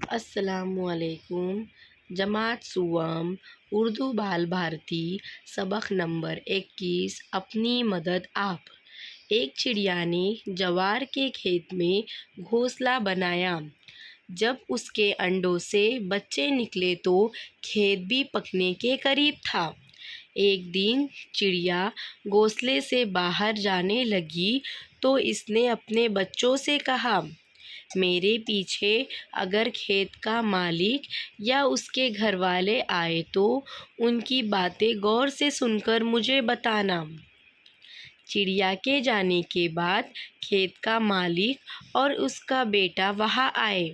अस्सलामुअलैकुम। जमात सुवम उर्दू बाल भारती सबक नंबर 21। अपनी मदद आप। एक चिड़िया ने जवार के खेत में घोंसला बनाया। जब उसके अंडों से बच्चे निकले तो खेत भी पकने के करीब था। एक दिन चिड़िया घोंसले से बाहर जाने लगी तो इसने अपने बच्चों से कहा, मेरे पीछे अगर खेत का मालिक या उसके घर वाले आए तो उनकी बातें गौर से सुनकर मुझे बताना। चिड़िया के जाने के बाद खेत का मालिक और उसका बेटा वहां आए।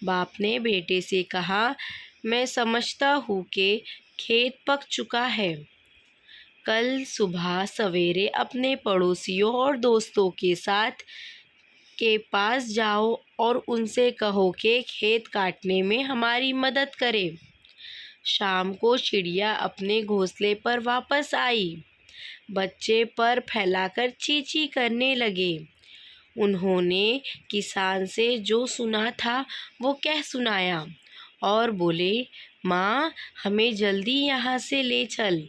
बाप ने बेटे से कहा, मैं समझता हूँ कि खेत पक चुका है। कल सुबह सवेरे अपने पड़ोसियों और दोस्तों के साथ के पास जाओ और उनसे कहो कि खेत काटने में हमारी मदद करें। शाम को चिड़िया अपने घोंसले पर वापस आई। बच्चे पर फैलाकर चींची करने लगे। उन्होंने किसान से जो सुना था वो कह सुनाया और बोले, माँ, हमें जल्दी यहाँ से ले चल,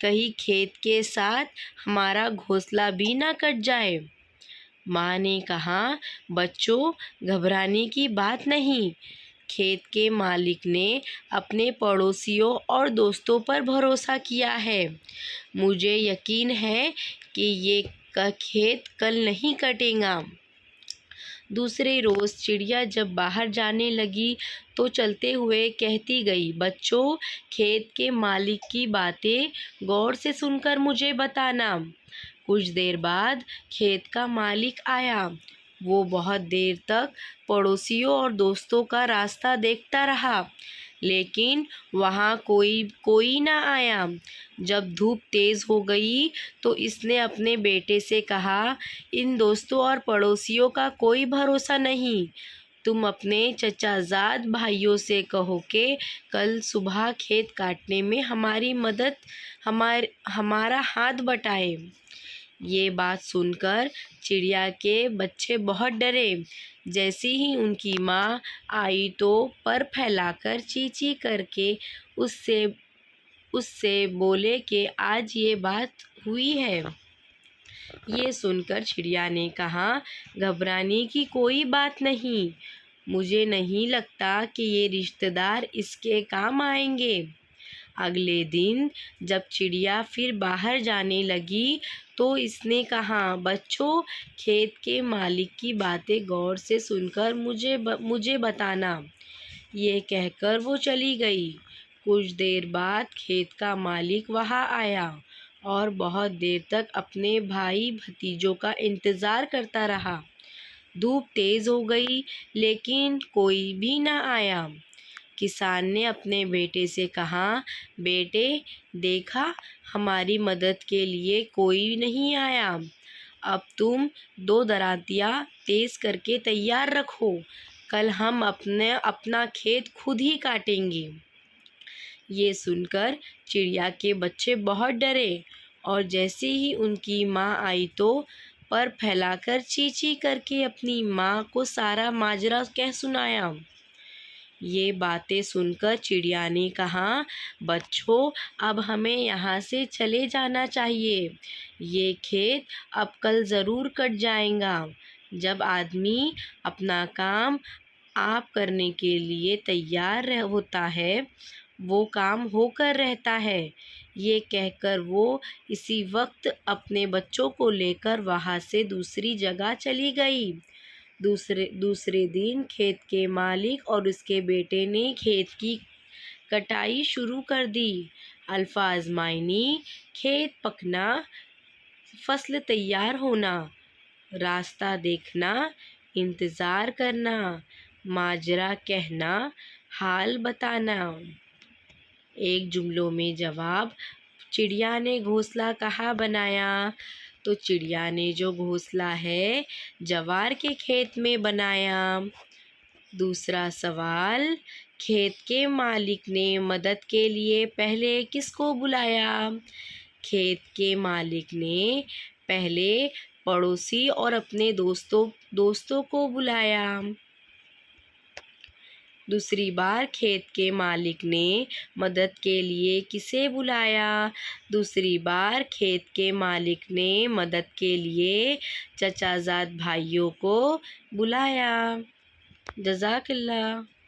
कहीं खेत के साथ हमारा घोंसला भी ना कट जाए। माँ ने कहा, बच्चों, घबराने की बात नहीं। खेत के मालिक ने अपने पड़ोसियों और दोस्तों पर भरोसा किया है। मुझे यकीन है कि ये खेत कल नहीं कटेगा। दूसरे रोज़ चिड़िया जब बाहर जाने लगी तो चलते हुए कहती गई, बच्चों, खेत के मालिक की बातें गौर से सुनकर मुझे बताना। कुछ देर बाद खेत का मालिक आया। वो बहुत देर तक पड़ोसियों और दोस्तों का रास्ता देखता रहा, लेकिन वहाँ कोई ना आया। जब धूप तेज़ हो गई तो इसने अपने बेटे से कहा, इन दोस्तों और पड़ोसियों का कोई भरोसा नहीं। तुम अपने चचाजाद भाइयों से कहो कि कल सुबह खेत काटने में हमारी मदद हमारा हाथ बटाए। ये बात सुनकर चिड़िया के बच्चे बहुत डरे। जैसे ही उनकी माँ आई तो पर फैलाकर चींची करके उससे उससे बोले कि आज ये बात हुई है। ये सुनकर चिड़िया ने कहा, घबराने की कोई बात नहीं। मुझे नहीं लगता कि ये रिश्तेदार इसके काम आएंगे। अगले दिन जब चिड़िया फिर बाहर जाने लगी तो इसने कहा, बच्चों, खेत के मालिक की बातें गौर से सुनकर मुझे बताना। ये कहकर वो चली गई। कुछ देर बाद खेत का मालिक वहाँ आया और बहुत देर तक अपने भाई भतीजों का इंतज़ार करता रहा। धूप तेज़ हो गई लेकिन कोई भी ना आया। किसान ने अपने बेटे से कहा, बेटे, देखा, हमारी मदद के लिए कोई नहीं आया। अब तुम 2 दरांतियाँ तेज़ करके तैयार रखो। कल हम अपना खेत खुद ही काटेंगे। ये सुनकर चिड़िया के बच्चे बहुत डरे और जैसे ही उनकी माँ आई तो पर फैलाकर चींची करके अपनी माँ को सारा माजरा कह सुनाया। ये बातें सुनकर चिड़िया ने कहा, बच्चों, अब हमें यहाँ से चले जाना चाहिए। ये खेत अब कल ज़रूर कट जाएगा। जब आदमी अपना काम आप करने के लिए तैयार होता है, वो काम होकर रहता है। ये कहकर वो इसी वक्त अपने बच्चों को लेकर वहाँ से दूसरी जगह चली गई। दूसरे दिन खेत के मालिक और उसके बेटे ने खेत की कटाई शुरू कर दी। अल्फाज मायनी, खेत पकना, फसल तैयार होना, रास्ता देखना, इंतज़ार करना, माजरा कहना, हाल बताना। एक जुमलों में जवाब। चिड़िया ने घोंसला कहाँ बनाया? तो चिड़िया ने जो घोंसला है जवार के खेत में बनाया। दूसरा सवाल, खेत के मालिक ने मदद के लिए पहले किसको बुलाया? खेत के मालिक ने पहले पड़ोसी और अपने दोस्तों को बुलाया। दूसरी बार खेत के मालिक ने मदद के लिए किसे बुलाया? दूसरी बार खेत के मालिक ने मदद के लिए चचाजाद भाइयों को बुलाया। जज़ाकल्लाह।